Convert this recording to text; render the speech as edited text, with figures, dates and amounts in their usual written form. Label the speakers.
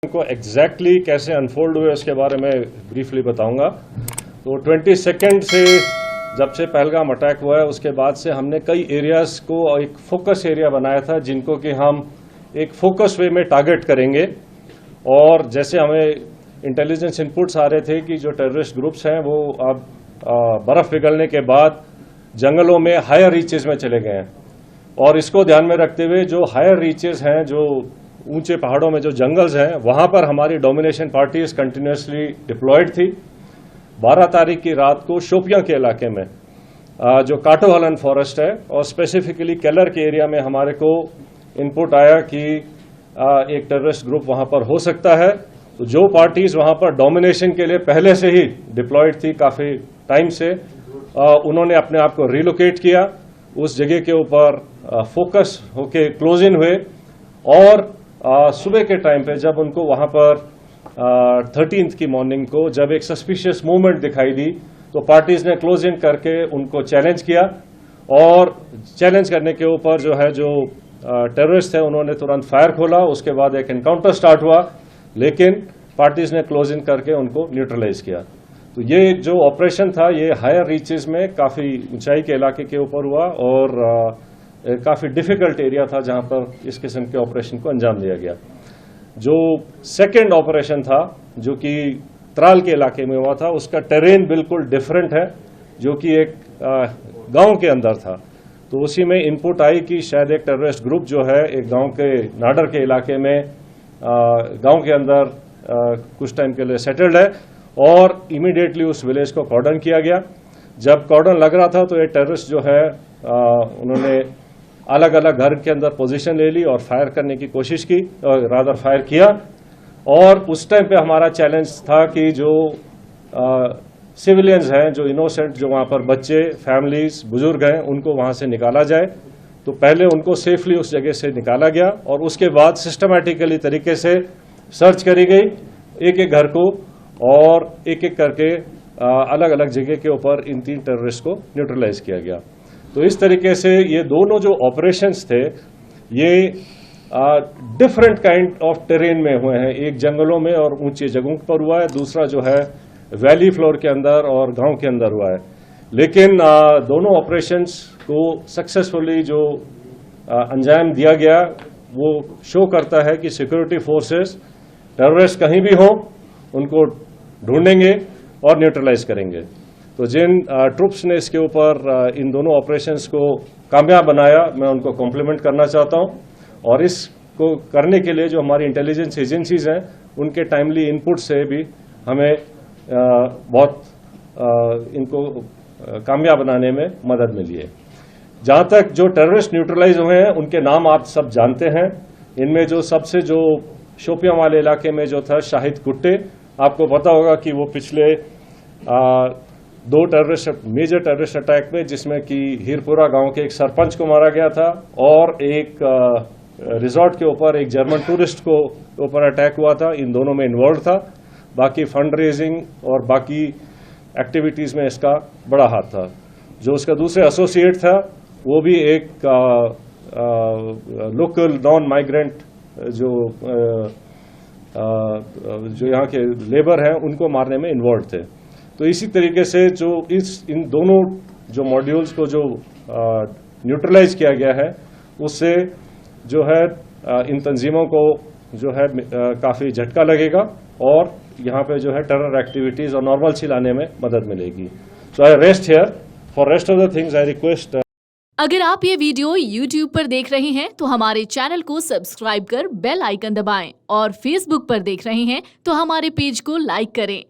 Speaker 1: को एग्जैक्टली कैसे अनफोल्ड हुए उसके बारे में ब्रीफली बताऊंगा। तो 22 से जब से पहलगाम अटैक हुआ है उसके बाद से हमने कई एरियाज को एक फोकस एरिया बनाया था जिनको कि हम एक फोकस वे में टारगेट करेंगे। और जैसे हमें इंटेलिजेंस इनपुट्स आ रहे थे कि जो टेररिस्ट ग्रुप्स हैं वो अब बर्फ़ पिघलने के बाद जंगलों में हायर रीचेस में चले गए हैं, और इसको ध्यान में रखते हुए जो हायर रीचेस हैं, जो ऊंचे पहाड़ों में जो जंगल्स हैं, वहां पर हमारी डोमिनेशन पार्टीज कंटिन्यूसली डिप्लॉयड थी। 12 तारीख की रात को शोपियां के इलाके में जो काटोहलन फॉरेस्ट है और स्पेसिफिकली केलर के एरिया में हमारे को इनपुट आया कि एक टेररिस्ट ग्रुप वहां पर हो सकता है। तो जो पार्टीज वहां पर डोमिनेशन के लिए पहले से ही डिप्लॉयड थी काफी टाइम से, उन्होंने अपने आप को रिलोकेट किया, उस जगह के ऊपर फोकस होके क्लोज इन हुए। और सुबह के टाइम पे जब उनको वहां पर 13th की मॉर्निंग को जब एक सस्पिशियस मूवमेंट दिखाई दी तो पार्टीज ने क्लोज इन करके उनको चैलेंज किया, और चैलेंज करने के ऊपर जो है जो टेररिस्ट थे उन्होंने तुरंत फायर खोला। उसके बाद एक एनकाउंटर स्टार्ट हुआ, लेकिन पार्टीज ने क्लोज इन करके उनको न्यूट्रलाइज किया। तो ये जो ऑपरेशन था ये हायर रीचेस में काफ़ी ऊंचाई के इलाके के ऊपर हुआ और काफ़ी डिफिकल्ट एरिया था जहां पर इस किस्म के ऑपरेशन को अंजाम दिया गया। जो सेकेंड ऑपरेशन था जो कि त्राल के इलाके में हुआ था, उसका टेरेन बिल्कुल डिफरेंट है, जो कि एक गांव के अंदर था। तो उसी में इनपुट आई कि शायद एक टेररिस्ट ग्रुप जो है एक गांव के नाडर के इलाके में गांव के अंदर कुछ टाइम के लिए सेटल्ड है, और इमीडिएटली उस विलेज को कॉर्डन किया गया। जब कॉर्डन लग रहा था तो ये टेररिस्ट जो है उन्होंने अलग अलग घर के अंदर पोजीशन ले ली और फायर करने की कोशिश की, रादर फायर किया। और उस टाइम पे हमारा चैलेंज था कि जो सिविलियंस हैं, जो इनोसेंट, जो वहाँ पर बच्चे, फैमिलीज, बुजुर्ग हैं, उनको वहाँ से निकाला जाए। तो पहले उनको सेफली उस जगह से निकाला गया और उसके बाद सिस्टमैटिकली तरीके से सर्च करी गई एक एक घर को, और एक एक करके अलग अलग जगह के ऊपर इन 3 टेररिस्ट को न्यूट्रलाइज किया गया। तो इस तरीके से ये दोनों जो ऑपरेशंस थे ये डिफरेंट काइंड ऑफ टेरेन में हुए हैं। एक जंगलों में और ऊंची जगहों पर हुआ है, दूसरा जो है वैली फ्लोर के अंदर और गांव के अंदर हुआ है। लेकिन दोनों ऑपरेशंस को सक्सेसफुली जो अंजाम दिया गया वो शो करता है कि सिक्योरिटी फोर्सेस टेररिस्ट कहीं भी हों उनको ढूंढेंगे और न्यूट्रलाइज करेंगे। तो जिन ट्रुप्स ने इसके ऊपर इन दोनों ऑपरेशंस को कामयाब बनाया, मैं उनको कॉम्प्लीमेंट करना चाहता हूं। और इसको करने के लिए जो हमारी इंटेलिजेंस एजेंसीज हैं उनके टाइमली इनपुट से भी हमें बहुत इनको कामयाब बनाने में मदद मिली है। जहां तक जो टेररिस्ट न्यूट्रलाइज हुए हैं उनके नाम आप सब जानते हैं। इनमें जो सबसे जो शोपियां वाले इलाके में जो था शाहिद कुट्टे, आपको पता होगा कि वो पिछले 2 मेजर टेररिस्ट अटैक में, जिसमें कि हीरपुरा गांव के एक सरपंच को मारा गया था और एक रिजॉर्ट के ऊपर एक जर्मन टूरिस्ट को ऊपर अटैक हुआ था, इन दोनों में इन्वॉल्व था। बाकी फंड रेजिंग और बाकी एक्टिविटीज में इसका बड़ा हाथ था। जो उसका दूसरे एसोसिएट था वो भी एक लोकल नॉन माइग्रेंट जो यहाँ के लेबर हैं उनको मारने में इन्वॉल्व थे। तो इसी तरीके से जो इन दोनों जो मॉड्यूल्स को जो न्यूट्रलाइज किया गया है उससे जो है इन तंजीमों को जो है काफ़ी झटका लगेगा और यहाँ पे जो है टेरर एक्टिविटीज़ और नॉर्मलसी लाने में मदद मिलेगी। So I rest here, for rest of the things I request.
Speaker 2: अगर आप ये वीडियो YouTube पर देख रहे हैं तो हमारे चैनल को सब्सक्राइब कर बेल आइकन दबाएं, और Facebook पर देख रहे हैं तो हमारे पेज को लाइक करें।